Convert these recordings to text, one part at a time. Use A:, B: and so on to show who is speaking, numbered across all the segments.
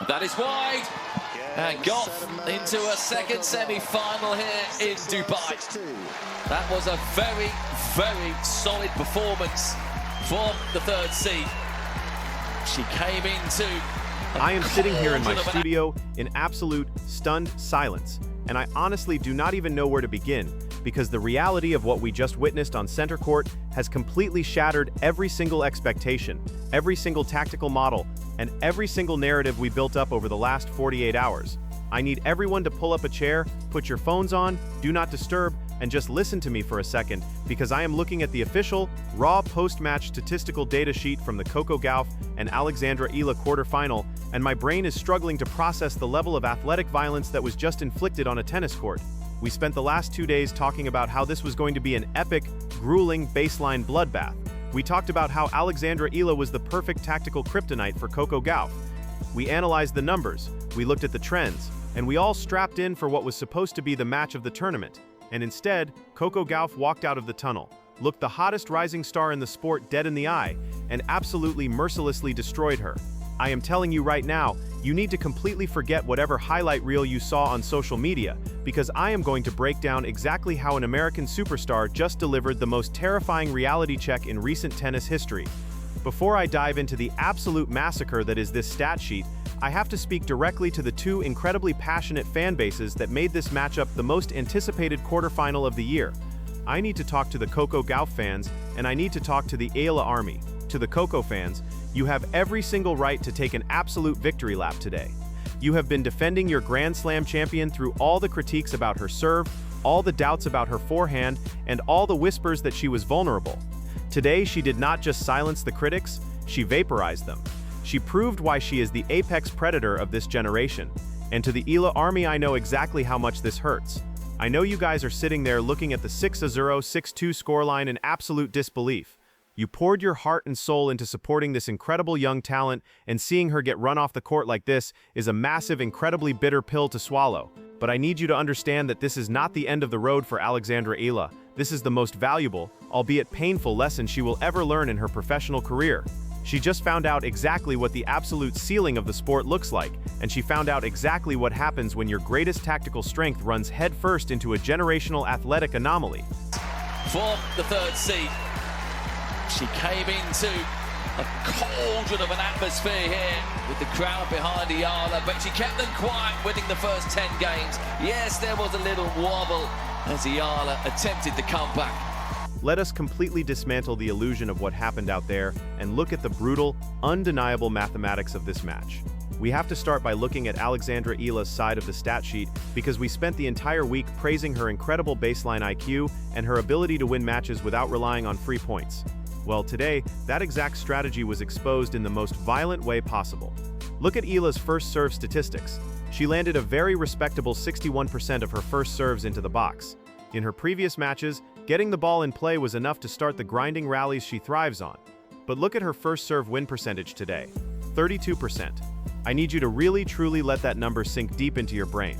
A: That is wide. And Gauff into a second semi-final here in Dubai. That was a very, very solid performance from the third seed. She came into...
B: I am sitting here in my studio in absolute stunned silence, and I honestly do not even know where to begin, because the reality of what we just witnessed on center court has completely shattered every single expectation, every single tactical model, and every single narrative we built up over the last 48 hours. I need everyone to pull up a chair, put your phones on, do not disturb, and just listen to me for a second, because I am looking at the official, raw post-match statistical data sheet from the Coco Gauff and Alexandra Eala quarterfinal, and my brain is struggling to process the level of athletic violence that was just inflicted on a tennis court. We spent the last 2 days talking about how this was going to be an epic, grueling baseline bloodbath. We talked about how Alexandra Eala was the perfect tactical kryptonite for Coco Gauff. We analyzed the numbers, we looked at the trends, and we all strapped in for what was supposed to be the match of the tournament. And instead, Coco Gauff walked out of the tunnel, looked the hottest rising star in the sport dead in the eye, and absolutely mercilessly destroyed her. I am telling you right now, you need to completely forget whatever highlight reel you saw on social media, because I am going to break down exactly how an American superstar just delivered the most terrifying reality check in recent tennis history. Before I dive into the absolute massacre that is this stat sheet, I have to speak directly to the two incredibly passionate fan bases that made this matchup the most anticipated quarterfinal of the year. I need to talk to the Coco Gauff fans, and I need to talk to the Eala army. To the Coco fans, you have every single right to take an absolute victory lap today. You have been defending your Grand Slam champion through all the critiques about her serve, all the doubts about her forehand, and all the whispers that she was vulnerable. Today, she did not just silence the critics, she vaporized them. She proved why she is the apex predator of this generation. And to the Eala army, I know exactly how much this hurts. I know you guys are sitting there looking at the 6-0, 6-2 scoreline in absolute disbelief. You poured your heart and soul into supporting this incredible young talent, and seeing her get run off the court like this is a massive, incredibly bitter pill to swallow. But I need you to understand that this is not the end of the road for Alexandra Eala. This is the most valuable, albeit painful, lesson she will ever learn in her professional career. She just found out exactly what the absolute ceiling of the sport looks like, and she found out exactly what happens when your greatest tactical strength runs headfirst into a generational athletic anomaly.
A: For the third seed, she came into a cauldron of an atmosphere here with the crowd behind Eala, but she kept them quiet, winning the first 10 games. Yes, there was a little wobble as Eala attempted to come back.
B: Let us completely dismantle the illusion of what happened out there and look at the brutal, undeniable mathematics of this match. We have to start by looking at Alexandra Eala's side of the stat sheet, because we spent the entire week praising her incredible baseline IQ and her ability to win matches without relying on free points. Well, today, that exact strategy was exposed in the most violent way possible. Look at Eala's first serve statistics. She landed a very respectable 61% of her first serves into the box. In her previous matches, getting the ball in play was enough to start the grinding rallies she thrives on. But look at her first serve win percentage today, 32%. I need you to really truly let that number sink deep into your brain.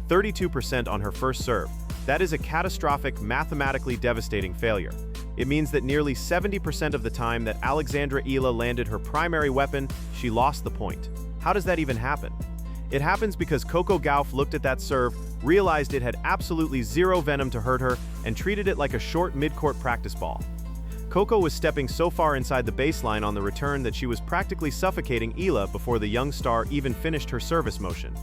B: 32% on her first serve. That is a catastrophic, mathematically devastating failure. It means that nearly 70% of the time that Alexandra Eala landed her primary weapon, she lost the point. How does that even happen? It happens because Coco Gauff looked at that serve, realized it had absolutely zero venom to hurt her, and treated it like a short mid-court practice ball. Coco was stepping so far inside the baseline on the return that she was practically suffocating Eala before the young star even finished her service motion.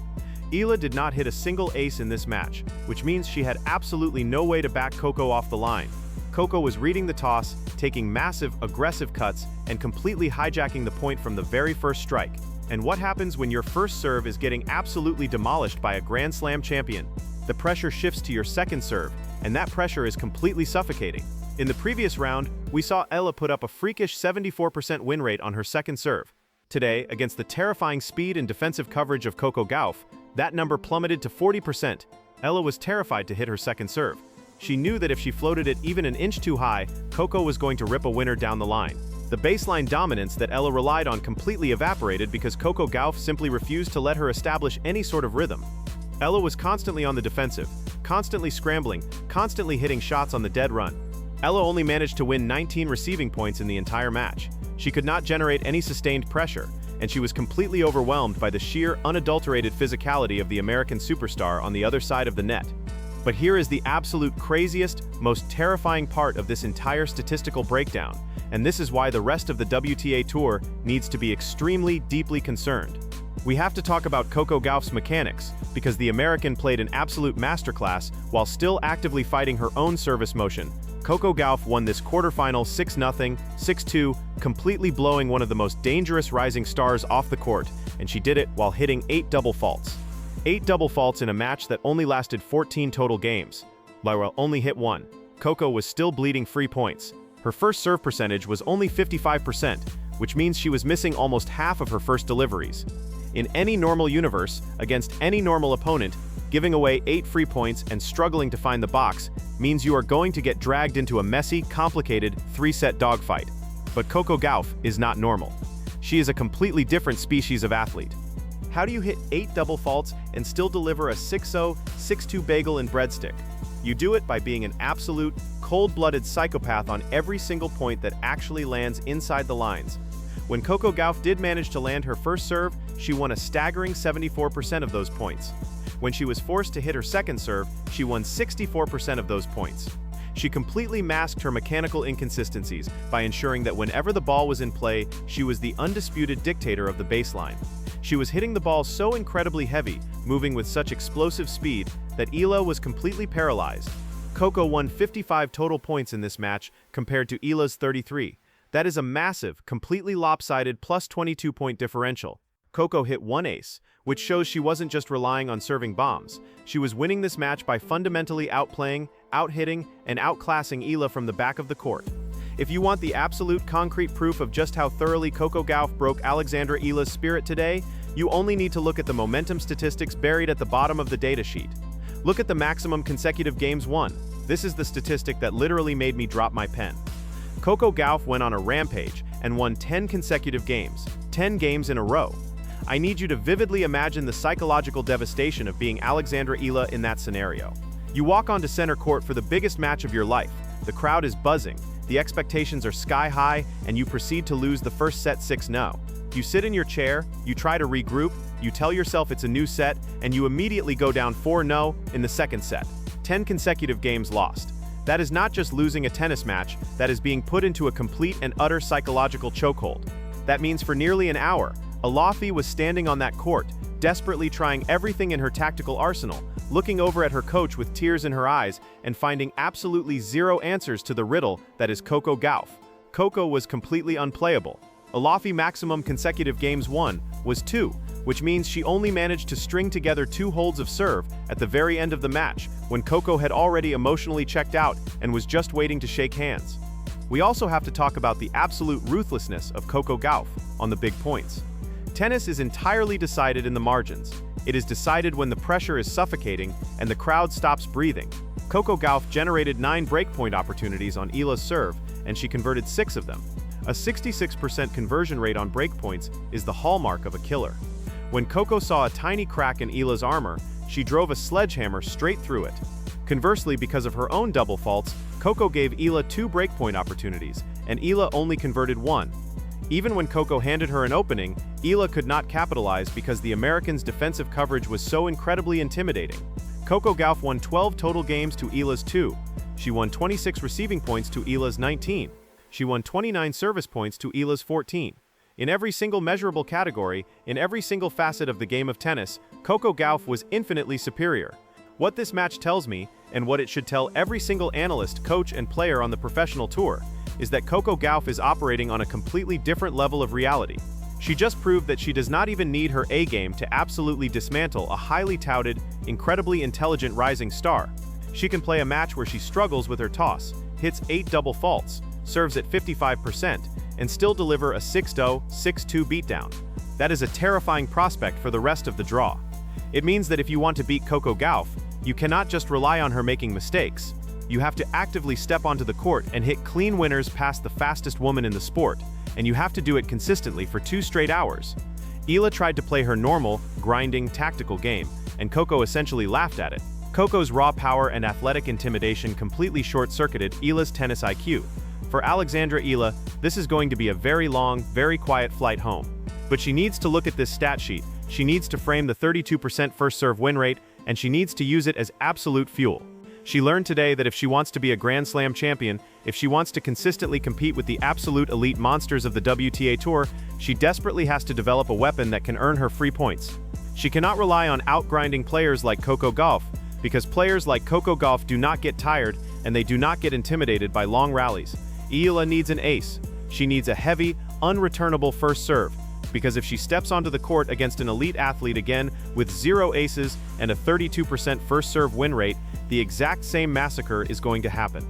B: Eala did not hit a single ace in this match, which means she had absolutely no way to back Coco off the line. Coco was reading the toss, taking massive, aggressive cuts, and completely hijacking the point from the very first strike. And what happens when your first serve is getting absolutely demolished by a Grand Slam champion? The pressure shifts to your second serve, and that pressure is completely suffocating. In the previous round, we saw Eala put up a freakish 74% win rate on her second serve. Today, against the terrifying speed and defensive coverage of Coco Gauff, that number plummeted to 40%. Eala was terrified to hit her second serve. She knew that if she floated it even an inch too high, Coco was going to rip a winner down the line. The baseline dominance that Eala relied on completely evaporated because Coco Gauff simply refused to let her establish any sort of rhythm. Eala was constantly on the defensive, constantly scrambling, constantly hitting shots on the dead run. Eala only managed to win 19 receiving points in the entire match. She could not generate any sustained pressure, and she was completely overwhelmed by the sheer, unadulterated physicality of the American superstar on the other side of the net. But here is the absolute craziest, most terrifying part of this entire statistical breakdown, and this is why the rest of the WTA Tour needs to be extremely, deeply concerned. We have to talk about Coco Gauff's mechanics, because the American played an absolute masterclass while still actively fighting her own service motion. Coco Gauff won this quarterfinal 6-0, 6-2, completely blowing one of the most dangerous rising stars off the court, and she did it while hitting 8 double faults. 8 double faults in a match that only lasted 14 total games. Lyra only hit 1. Coco was still bleeding free points. Her first serve percentage was only 55%, which means she was missing almost half of her first deliveries. In any normal universe, against any normal opponent, giving away 8 free points and struggling to find the box means you are going to get dragged into a messy, complicated 3-set dogfight. But Coco Gauff is not normal. She is a completely different species of athlete. How do you hit 8 double faults and still deliver a 6-0, 6-2 bagel and breadstick? You do it by being an absolute, cold-blooded psychopath on every single point that actually lands inside the lines. When Coco Gauff did manage to land her first serve, she won a staggering 74% of those points. When she was forced to hit her second serve, she won 64% of those points. She completely masked her mechanical inconsistencies by ensuring that whenever the ball was in play, she was the undisputed dictator of the baseline. She was hitting the ball so incredibly heavy, moving with such explosive speed, that Eala was completely paralyzed. Coco won 55 total points in this match, compared to Eala's 33. That is a massive, completely lopsided plus 22-point differential. Coco hit 1 ace, which shows she wasn't just relying on serving bombs. She was winning this match by fundamentally outplaying, outhitting, and outclassing Eala from the back of the court. If you want the absolute concrete proof of just how thoroughly Coco Gauff broke Alexandra Eala's spirit today, you only need to look at the momentum statistics buried at the bottom of the datasheet. Look at the maximum consecutive games won. This is the statistic that literally made me drop my pen. Coco Gauff went on a rampage and won 10 consecutive games, 10 games in a row. I need you to vividly imagine the psychological devastation of being Alexandra Eala in that scenario. You walk onto center court for the biggest match of your life. The crowd is buzzing, the expectations are sky high, and you proceed to lose the first set 6-0. You sit in your chair, you try to regroup, you tell yourself it's a new set, and you immediately go down 4-0 in the second set. 10 consecutive games lost. That is not just losing a tennis match, that is being put into a complete and utter psychological chokehold. That means for nearly an hour, Eala was standing on that court, desperately trying everything in her tactical arsenal, looking over at her coach with tears in her eyes and finding absolutely zero answers to the riddle that is Coco Gauff. Coco was completely unplayable. Eala's maximum consecutive games won was 2, which means she only managed to string together 2 holds of serve at the very end of the match, when Coco had already emotionally checked out and was just waiting to shake hands. We also have to talk about the absolute ruthlessness of Coco Gauff on the big points. Tennis is entirely decided in the margins. It is decided when the pressure is suffocating and the crowd stops breathing. Coco Gauff generated 9 breakpoint opportunities on Eala's serve, and she converted 6 of them. A 66% conversion rate on breakpoints is the hallmark of a killer. When Coco saw a tiny crack in Eala's armor, she drove a sledgehammer straight through it. Conversely, because of her own double faults, Coco gave Eala 2 breakpoint opportunities, and Eala only converted 1. Even when Coco handed her an opening, Eala could not capitalize because the Americans' defensive coverage was so incredibly intimidating. Coco Gauff won 12 total games to Eala's 2. She won 26 receiving points to Eala's 19. She won 29 service points to Eala's 14. In every single measurable category, in every single facet of the game of tennis, Coco Gauff was infinitely superior. What this match tells me, and what it should tell every single analyst, coach, and player on the professional tour, is that Coco Gauff is operating on a completely different level of reality. She just proved that she does not even need her A-game to absolutely dismantle a highly touted, incredibly intelligent rising star. She can play a match where she struggles with her toss, hits 8 double faults, serves at 55%, and still deliver a 6-0, 6-2 beatdown. That is a terrifying prospect for the rest of the draw. It means that if you want to beat Coco Gauff, you cannot just rely on her making mistakes. You have to actively step onto the court and hit clean winners past the fastest woman in the sport, and you have to do it consistently for 2 straight hours. Eala tried to play her normal, grinding, tactical game, and Coco essentially laughed at it. Coco's raw power and athletic intimidation completely short-circuited Eala's tennis IQ. For Alexandra Eala, this is going to be a very long, very quiet flight home. But she needs to look at this stat sheet. She needs to frame the 32% first serve win rate, and she needs to use it as absolute fuel. She learned today that if she wants to be a Grand Slam champion, if she wants to consistently compete with the absolute elite monsters of the WTA Tour, she desperately has to develop a weapon that can earn her free points. She cannot rely on outgrinding players like Coco Gauff, because players like Coco Gauff do not get tired and they do not get intimidated by long rallies. Eala needs an ace. She needs a heavy, unreturnable first serve, because if she steps onto the court against an elite athlete again with 0 aces and a 32% first serve win rate, the exact same massacre is going to happen.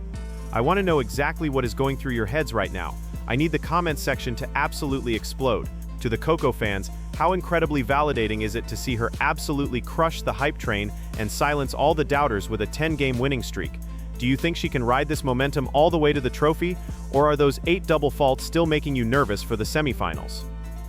B: I want to know exactly what is going through your heads right now. I need the comments section to absolutely explode. To the Coco fans, how incredibly validating is it to see her absolutely crush the hype train and silence all the doubters with a 10-game winning streak? Do you think she can ride this momentum all the way to the trophy, or are those 8 double faults still making you nervous for the semifinals?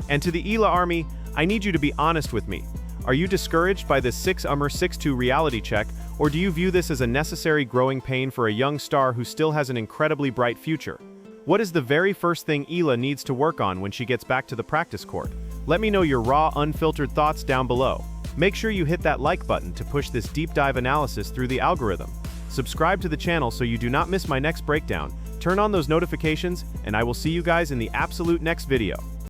B: And to the Eala army, I need you to be honest with me. Are you discouraged by this 6-6-2 reality check, or do you view this as a necessary growing pain for a young star who still has an incredibly bright future? What is the very first thing Eala needs to work on when she gets back to the practice court? Let me know your raw, unfiltered thoughts down below. Make sure you hit that like button to push this deep dive analysis through the algorithm. Subscribe to the channel so you do not miss my next breakdown. Turn on those notifications, and I will see you guys in the absolute next video.